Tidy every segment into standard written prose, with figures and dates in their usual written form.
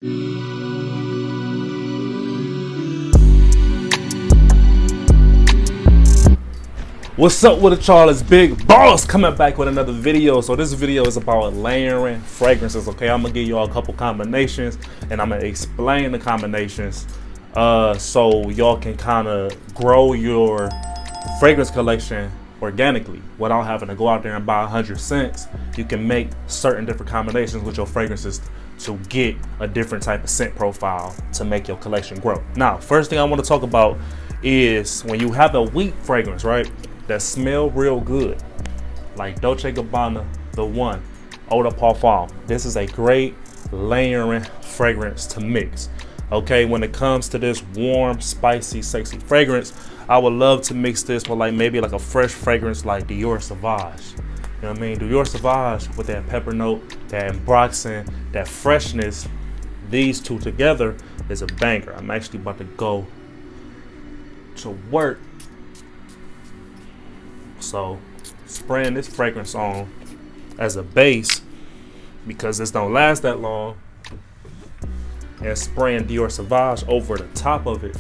What's up with it, y'all? It's Big Boss coming back with another video. So this video is about layering fragrances. Okay, I'm gonna give y'all a couple combinations and I'm gonna explain the combinations so y'all can kind of grow your fragrance collection organically without having to go out there and buy 100 scents. You can make certain different combinations with your fragrances to get a different type of scent profile to make your collection grow. Now, first thing I want to talk about is when you have a wheat fragrance, right, that smell real good, like Dolce & Gabbana, the one, Eau de Parfum. This is a great layering fragrance to mix. Okay, when it comes to this warm, spicy, sexy fragrance, I would love to mix this with maybe a fresh fragrance like Dior Sauvage. You know what I mean? Dior Sauvage with that pepper note, that emboxing, that freshness. These two together is a banger. I'm actually about to go to work. So spraying this fragrance on as a base because this don't last that long, and spraying Dior Sauvage over the top of it.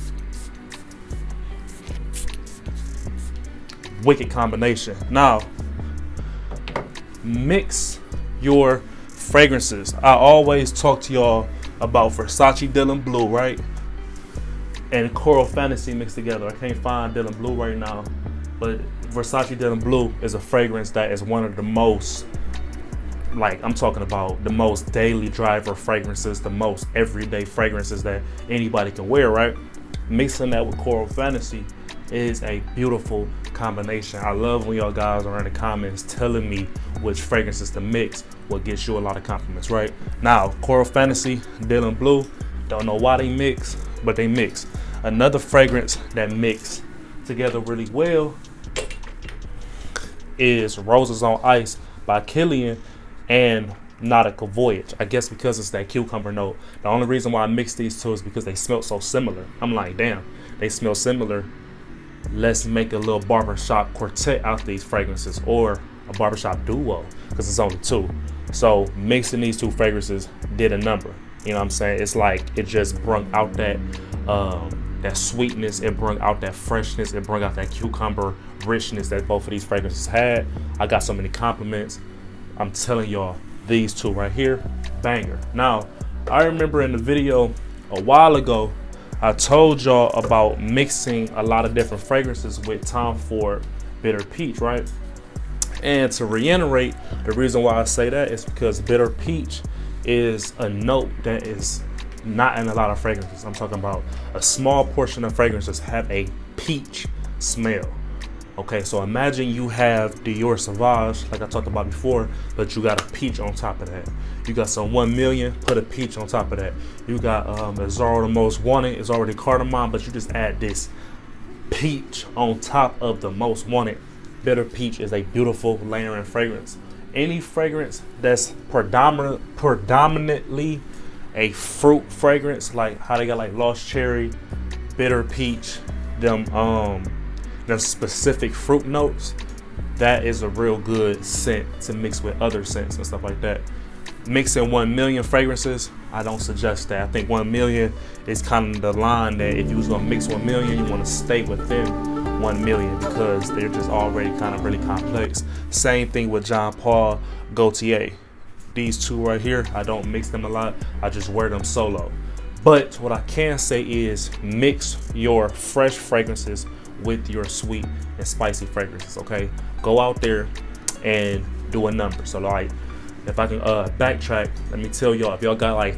Wicked combination. Now, mix your fragrances. I always talk to y'all about Versace Dylan Blue, right? And Coral Fantasy mixed together. I can't find Dylan Blue right now, but Versace Dylan Blue is a fragrance that is one of the most, I'm talking about the most daily driver fragrances, the most everyday fragrances that anybody can wear, right? Mixing that with Coral Fantasy is a beautiful combination. I love when y'all guys are in the comments telling me which fragrances to mix, what gets you a lot of compliments, right? Now, Coral Fantasy, Dylan Blue, don't know why they mix, but they mix. Another fragrance that mix together really well is Roses on Ice by Killian and Nautical Voyage. I guess because it's that cucumber note. The only reason why I mixed these two is because they smell so similar. I'm like, damn, they smell similar. Let's make a little barbershop quartet out these fragrances, or a barbershop duo, because it's only two. So mixing these two fragrances did a number. You know what I'm saying? It's like it just brought out that sweetness, it brought out that freshness, it brought out that cucumber richness that both of these fragrances had. I got so many compliments. I'm telling y'all, these two right here, banger. Now, I remember in the video a while ago, I told y'all about mixing a lot of different fragrances with Tom Ford Bitter Peach, right? And to reiterate, the reason why I say that is because Bitter Peach is a note that is not in a lot of fragrances. I'm talking about a small portion of fragrances have a peach smell. Okay, so imagine you have Dior Sauvage, like I talked about before, but you got a peach on top of that. You got some 1 million, put a peach on top of that. You got Azzaro the Most Wanted, it's already cardamom, but you just add this peach on top of the Most Wanted. Bitter Peach is a beautiful layering fragrance. Any fragrance that's predominantly a fruit fragrance, like how they got Lost Cherry, Bitter Peach, them specific fruit notes, that is a real good scent to mix with other scents and stuff like that. Mixing 1 million fragrances, I don't suggest that. I think 1 million is kind of the line that if you was gonna mix 1 million, you want to stay within 1 million because they're just already kind of really complex. Same thing with Jean Paul Gaultier. These two right here, I don't mix them a lot. I just wear them solo. But what I can say is mix your fresh fragrances with your sweet and spicy fragrances, okay? Go out there and do a number. So if I can backtrack, let me tell y'all, if y'all got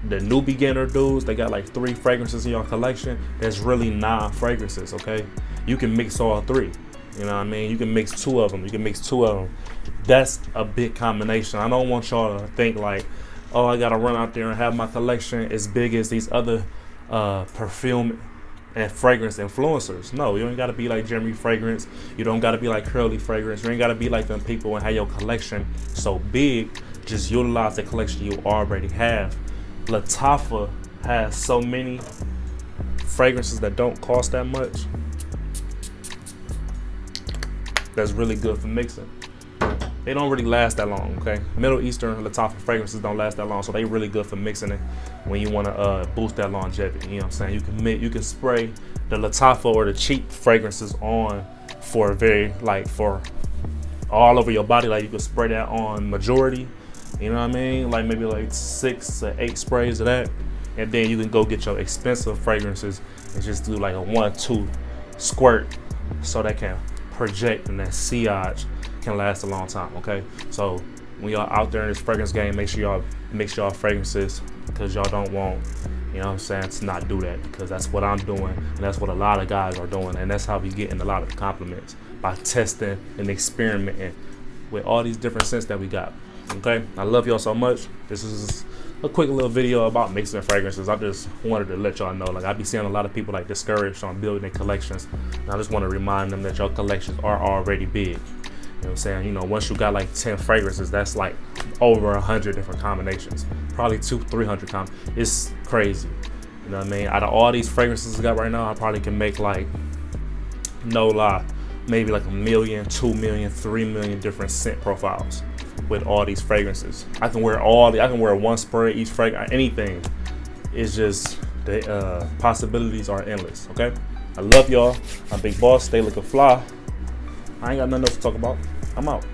the new beginner dudes, they got 3 fragrances in your collection, that's really 9 fragrances, okay? You can mix all 3. You know what I mean? You can mix 2 of them. You can mix 2 of them. That's a big combination. I don't want y'all to think oh, I gotta run out there and have my collection as big as these other perfume and fragrance influencers. No, you ain't gotta be like Jeremy Fragrance. You don't gotta be like Curly Fragrance. You ain't gotta be like them people and have your collection so big. Just utilize the collection you already have. Lattafa has so many fragrances that don't cost that much. That's really good for mixing. They don't really last that long, okay? Middle Eastern Lattafa fragrances don't last that long, so they really good for mixing it. when you want to boost that longevity. You know what I'm saying? You can spray the Lattafa or the cheap fragrances on for for all over your body. Like you can spray that on majority. You know what I mean? Like maybe like 6 to 8 sprays of that, and then you can go get your expensive fragrances and just do like a 1-2 squirt, so that can project and that sillage can last a long time. Okay, so when y'all out there in this fragrance game, make sure y'all mix y'all fragrances, because y'all don't want, you know what I'm saying, to not do that, because that's what I'm doing and that's what a lot of guys are doing, and that's how we getting a lot of the compliments, by testing and experimenting with all these different scents that we got. Okay, I love y'all so much. This is a quick little video about mixing fragrances. I just wanted to let y'all know, like, I be seeing a lot of people like discouraged on building their collections, and I just want to remind them that your collections are already big. You know what I'm saying? You know, once you got like 10 fragrances, that's like over 100 different combinations, probably 200-300 it's crazy. You know what I mean? Out of all these fragrances I got right now, I probably can make, like, no lie, maybe like 1 million, 2 million, 3 million different scent profiles with all these fragrances. I can wear I can wear one spray each fragrance, anything. It's just the possibilities are endless. Okay, I love y'all. I'm Big Boss. Stay looking fly. I ain't got nothing else to talk about. I'm out.